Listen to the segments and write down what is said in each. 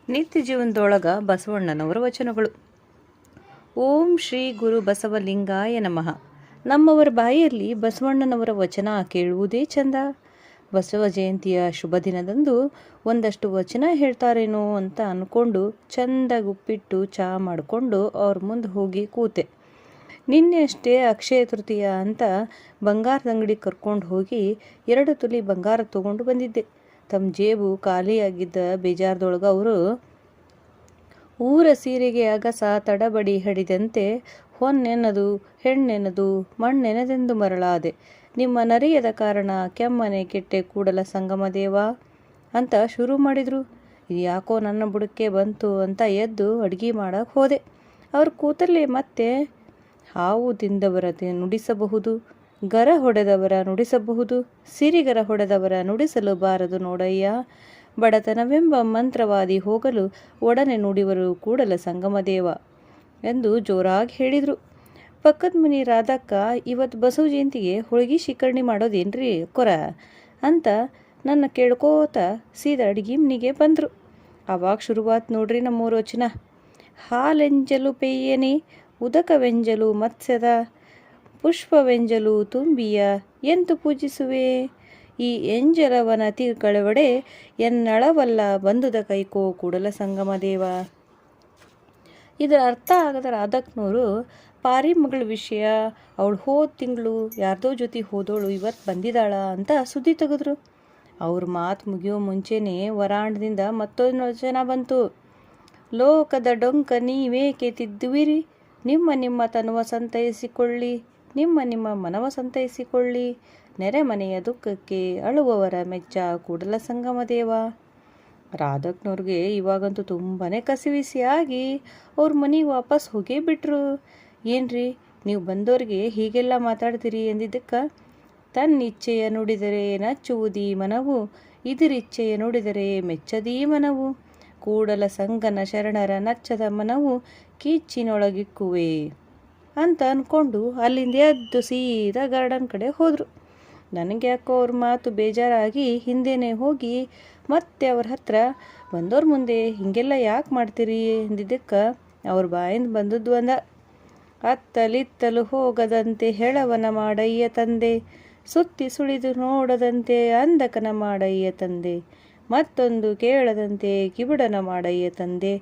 ನಿತ್ಯ ಜೀವನದೊಳಗ ಬಸವಣ್ಣನವರ ವಚನಗಳು. ಓಂ ಶ್ರೀ ಗುರು ಬಸವಲಿಂಗಾಯ ನಮಃ. ನಮ್ಮವರ ಬಾಯಲ್ಲಿ ಬಸವಣ್ಣನವರ ವಚನ ಕೇಳುವುದೇ ಚಂದ. ಬಸವ ಜಯಂತಿಯ ಶುಭ ದಿನದಂದು ಒಂದಷ್ಟು ವಚನ ಹೇಳ್ತಾರೇನೋ ಅಂತ ಅಂದ್ಕೊಂಡು ಚಂದಾಗಿ ಉಪ್ಪಿಟ್ಟು ಚಹಾ ಮಾಡಿಕೊಂಡು ಅವ್ರ ಮುಂದೆ ಹೋಗಿ ಕೂತೆ. ನಿನ್ನೆ ಅಷ್ಟೇ ಅಕ್ಷಯ ತೃತೀಯ ಅಂತ ಬಂಗಾರದ ಅಂಗಡಿ ಕರ್ಕೊಂಡು ಹೋಗಿ 2 ತೊಲಿ ಬಂಗಾರ ತೊಗೊಂಡು ಬಂದಿದ್ದೆ. ತಮ್ಮ ಜೇಬು ಖಾಲಿಯಾಗಿದ್ದ ಬೇಜಾರದೊಳಗೆ ಅವರು ಊರ ಸೀರೆಗೆ ಅಗಸ ತಡಬಡಿ ಹಿಡಿದಂತೆ ಹೊನ್ನೆನದು ಹೆಣ್ಣೆನದು ಮಣ್ಣೆನದೆಂದು ಮರಳಾದೆ. ನಿಮ್ಮ ನರಿಯದ ಕಾರಣ ಕೆಮ್ಮನೆ ಕೆಟ್ಟೆ ಕೂಡಲ ಸಂಗಮ ದೇವ ಅಂತ ಶುರು ಮಾಡಿದರು. ಇದು ಯಾಕೋ ನನ್ನ ಬುಡಕ್ಕೆ ಬಂತು ಅಂತ ಎದ್ದು ಅಡುಗೆ ಮಾಡಕ್ಕೆ ಹೋದೆ. ಅವ್ರ ಕೂತಲ್ಲೇ ಮತ್ತೆ ಹಾವು ತಿಂದವರ ನುಡಿಸಬಹುದು, ಗರ ಹೊಡೆದವರ ನುಡಿಸಬಹುದು, ಸಿರಿಗರ ಹೊಡೆದವರ ನುಡಿಸಲು ಬಾರದು ನೋಡಯ್ಯ. ಬಡತನವೆಂಬ ಮಂತ್ರವಾದಿ ಹೋಗಲು ಒಡನೆ ನುಡಿವರು ಕೂಡಲ ಸಂಗಮದೇವ ಎಂದು ಜೋರಾಗಿ ಹೇಳಿದರು. ಪಕ್ಕದ ಮನೆ ರಾಧಕ್ಕ, ಇವತ್ತು ಬಸವ ಜಯಂತಿಗೆ ಹೋಳಿಗೆ ಶಿಕರಣಿ ಮಾಡೋದೇನ್ರಿ ಕೊರ ಅಂತ ನನ್ನ ಕೇಳ್ಕೋತ ಸೀದಾ ಅಡುಗೆ ಮನೆಗೆ ಬಂದರು. ಆವಾಗ ಶುರುವಾತ್ ನೋಡ್ರಿ ನಮ್ಮೂರ ವಚನ. ಹಾಲೆಂಜಲು ಪೇಯನೆ ಉದಕವೆಂಜಲು ಮತ್ಸ್ಯದ ಪುಷ್ಪವೆಂಜಲು ತುಂಬಿಯ ಎಂತು ಪೂಜಿಸುವೆ. ಈ ಎಂಜಲವನ ತಿಳ್ಕಳವಡೆ ಎನ್ನಳವಲ್ಲ ಬಂದುದ ಕೈಕೋ ಕೂಡಲ ಸಂಗಮ ದೇವ. ಇದರ ಅರ್ಥ ಆಗದ ರಾಧಕ್ನವರು ಪಾರಿ ಮಗಳ ವಿಷಯ, ಅವಳು ಹೋದ ತಿಂಗಳು ಯಾರ್ದೋ ಜೊತೆ ಹೋದವಳು ಇವತ್ತು ಬಂದಿದ್ದಾಳ ಅಂತ ಸುದ್ದಿ ತೆಗೆದ್ರು. ಅವ್ರ ಮಾತು ಮುಗಿಯೋ ಮುಂಚೆನೇ ವರಾಂಡದಿಂದ ಮತ್ತೊಂದು ವಚನ ಬಂತು. ಲೋಕದ ಡೊಂಕ ನೀವೇಕೆ ತಿದ್ದುವಿರಿ, ನಿಮ್ಮ ತನುವ ಸಂತೈಸಿಕೊಳ್ಳಿ, ನಿಮ್ಮ ಮನವ ಸಂತೈಸಿಕೊಳ್ಳಿ. ನೆರೆಮನೆಯ ದುಃಖಕ್ಕೆ ಅಳುವವರ ಮೆಚ್ಚ ಕೂಡಲ ಸಂಗಮ ದೇವ. ರಾಧಕ್ನವ್ರಿಗೆ ಇವಾಗಂತೂ ತುಂಬಾ ಕಸಿವಿಸಿಯಾಗಿ ಅವ್ರ ಮನೆಗೆ ವಾಪಸ್ ಹೋಗೇ ಬಿಟ್ರು. ಏನ್ರಿ ನೀವು ಬಂದವ್ರಿಗೆ ಹೀಗೆಲ್ಲ ಮಾತಾಡ್ತೀರಿ ಎಂದಿದ್ದಕ್ಕೆ, ತನ್ನಿಚ್ಛೆಯ ನುಡಿದರೆ ನಚ್ಚುವುದೀ ಮನವು, ಇದರಿಚ್ಛೆಯ ನುಡಿದರೆ ಮೆಚ್ಚದೀ ಮನವು. ಕೂಡಲ ಸಂಗನ ಶರಣರ ನಚ್ಚದ ಮನವು ಕೀಚಿನೊಳಗಿಕ್ಕುವೆ ಅಂತ ಅಂದ್ಕೊಂಡು ಅಲ್ಲಿಂದ ಎದ್ದು ಸೀದಾ ಗಾರ್ಡನ್ ಕಡೆ ಹೋದರು. ನನಗೆ ಯಾಕೋ ಅವ್ರ ಮಾತು ಬೇಜಾರಾಗಿ ಹಿಂದೆನೇ ಹೋಗಿ ಮತ್ತೆ ಅವ್ರ ಹತ್ರ, ಬಂದವ್ರ ಮುಂದೆ ಹೀಗೆಲ್ಲ ಯಾಕೆ ಮಾಡ್ತೀರಿ ಎಂದಿದ್ದಕ್ಕೆ ಅವ್ರ ಬಾಯಿಂದ ಬಂದದ್ದು ಅಂದ. ಅತ್ತಲಿತ್ತಲು ಹೋಗದಂತೆ ಹೆಳವನ ಮಾಡಯ್ಯ ತಂದೆ, ಸುತ್ತಿ ಸುಳಿದು ನೋಡದಂತೆ ಅಂದಕನ ಮಾಡಯ್ಯ ತಂದೆ, ಮತ್ತೊಂದು ಕೇಳದಂತೆ ಕಿಬಿಡನ ಮಾಡಯ್ಯ ತಂದೆ,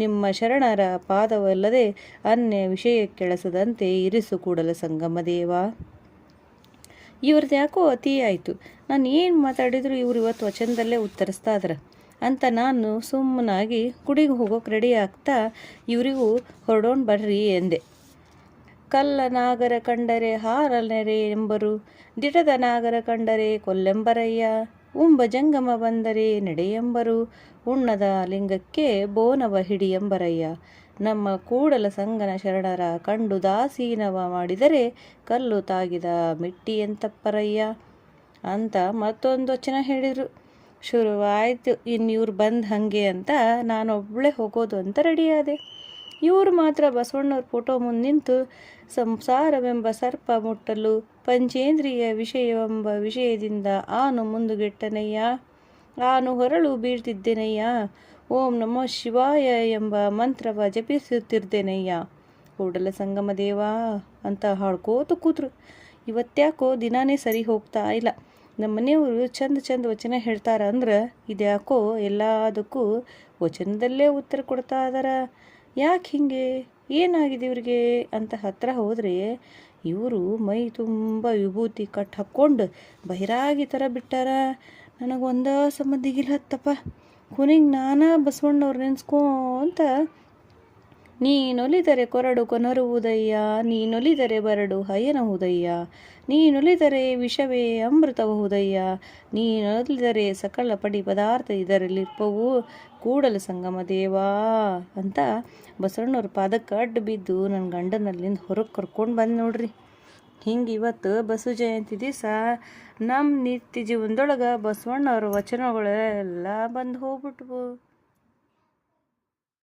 ನಿಮ್ಮ ಶರಣರ ಪಾದವಲ್ಲದೆ ಅನ್ಯ ವಿಷಯ ಕೆಳಸದಂತೆ ಇರಿಸು ಕೂಡಲ ಸಂಗಮ ದೇವ. ಇವ್ರದ್ದು ಯಾಕೋ ಅತಿ ಆಯಿತು. ನಾನು ಏನು ಮಾತಾಡಿದ್ರು ಇವ್ರು ಇವತ್ತು ವಚನದಲ್ಲೇ ಉತ್ತರಿಸ್ತಾ ಇದ್ರ ಅಂತ ನಾನು ಸುಮ್ಮನಾಗಿ ಗುಡಿಗೆ ಹೋಗೋಕೆ ರೆಡಿ ಆಗ್ತಾ ಇವರಿಗೂ ಹೊರಡೋಣ ಬರ್ರಿ ಎಂದೆ. ಕಲ್ಲ ನಾಗರ ಕಂಡರೆ ಹಾರನೆರೆ ಎಂಬರು, ದಿಟದ ನಾಗರ ಕಂಡರೆ ಕೊಲ್ಲೆಂಬರಯ್ಯ. ಉಂಬ ಜಂಗಮ ಬಂದರೆ ನಡೆಯೆಂಬರು, ಉಣ್ಣದ ಲಿಂಗಕ್ಕೆ ಬೋನವ ಹಿಡಿಯೆಂಬರಯ್ಯ. ನಮ್ಮ ಕೂಡಲ ಸಂಗನ ಶರಣರ ಕಂಡು ದಾಸೀನವ ಮಾಡಿದರೆ ಕಲ್ಲು ತಾಗಿದ ಮಿಟ್ಟಿಯಂತಪ್ಪರಯ್ಯ ಅಂತ ಮತ್ತೊಂದು ವಚನ ಹೇಳಿದರು. ಶುರುವಾಯಿತು ಇವ್ರು ಬಂದು ಹಾಗೆ ಅಂತ ನಾನೊಬ್ಬಳೇ ಹೋಗೋದು ಅಂತ ರೆಡಿಯಾದೆ. ಇವರು ಮಾತ್ರ ಬಸವಣ್ಣವ್ರ ಫೋಟೋ ಮುಂದೆ ನಿಂತು ಸಂಸಾರವೆಂಬ ಸರ್ಪ ಮುಟ್ಟಲು ಪಂಚೇಂದ್ರಿಯ ವಿಷಯವೆಂಬ ವಿಷಯದಿಂದ ಆನು ಮುಂದುಗೆಟ್ಟನಯ್ಯ, ಆನು ಹೊರಳು ಬೀಳ್ತಿದ್ದೇನಯ್ಯ, ಓಂ ನಮೋ ಶಿವಾಯ ಎಂಬ ಮಂತ್ರವ ಜಪಿಸುತ್ತಿದ್ದೇನಯ್ಯ ಕೂಡಲ ಸಂಗಮ ದೇವ ಅಂತ ಹಾಡ್ಕೋತ ಕೂತ್ರು. ಇವತ್ತ್ಯಾಕೋ ದಿನಾನೇ ಸರಿ ಹೋಗ್ತಾ ಇಲ್ಲ. ನಮ್ಮ ಮನೆಯವರು ಚಂದ ವಚನ ಹೇಳ್ತಾರ ಅಂದ್ರೆ ಇದ್ಯಾಕೋ ಎಲ್ಲದಕ್ಕೂ ವಚನದಲ್ಲೇ ಉತ್ತರ ಕೊಡ್ತಾ ಇದಾರ. ಯಾಕೆ ಹಿಂಗೆ, ಏನಾಗಿದೆ ಇವ್ರಿಗೆ ಅಂತ ಹತ್ರ ಹೋದರೆ ಇವರು ಮೈ ತುಂಬ ವಿಭೂತಿ ಕಟ್ಟು ಹಾಕ್ಕೊಂಡು ಬಹಿರಾಗಿ ಥರ ಬಿಟ್ಟಾರ. ನನಗೊಂದು ಸಂಬಂಧಿಗಿಲ್ಲ ಹತ್ತಪ್ಪ. ಕೊನೆಗೆ ನಾನಾ ಬಸವಣ್ಣವ್ರು ನೆನೆಸ್ಕೊಂತ, ನೀನೊಲಿದರೆ ಕೊರಡು ಕೊನರುವುದಯ್ಯ, ನೀನೊಲಿದರೆ ಬರಡು ಹಯನಹುದಯ್ಯ, ನೀನೊಲಿದರೆ ವಿಷವೇ ಅಮೃತಬಹುದಯ್ಯ, ನೀನೊಲಿದರೆ ಸಕಲ ಪಡಿ ಪದಾರ್ಥ ಇದರಲ್ಲಿರ್ಪವು ಕೂಡಲ ಸಂಗಮ ದೇವ ಅಂತ ಬಸವಣ್ಣವ್ರ ಪಾದಕ್ಕೆ ಅಡ್ಡು ಬಿದ್ದು ನನ್ನ ಗಂಡನಲ್ಲಿಂದ ಹೊರಗೆ ಕರ್ಕೊಂಡು ಬಂದು ನೋಡ್ರಿ. ಹಿಂಗೆ ಇವತ್ತು ಬಸವ ಜಯಂತಿ ದಿವಸ ನಮ್ಮ ನಿತ್ಯ ಜೀವನದೊಳಗೆ ಬಸವಣ್ಣವ್ರ ವಚನಗಳೆಲ್ಲ ಬಂದು ಹೋಗ್ಬಿಟ್ವು.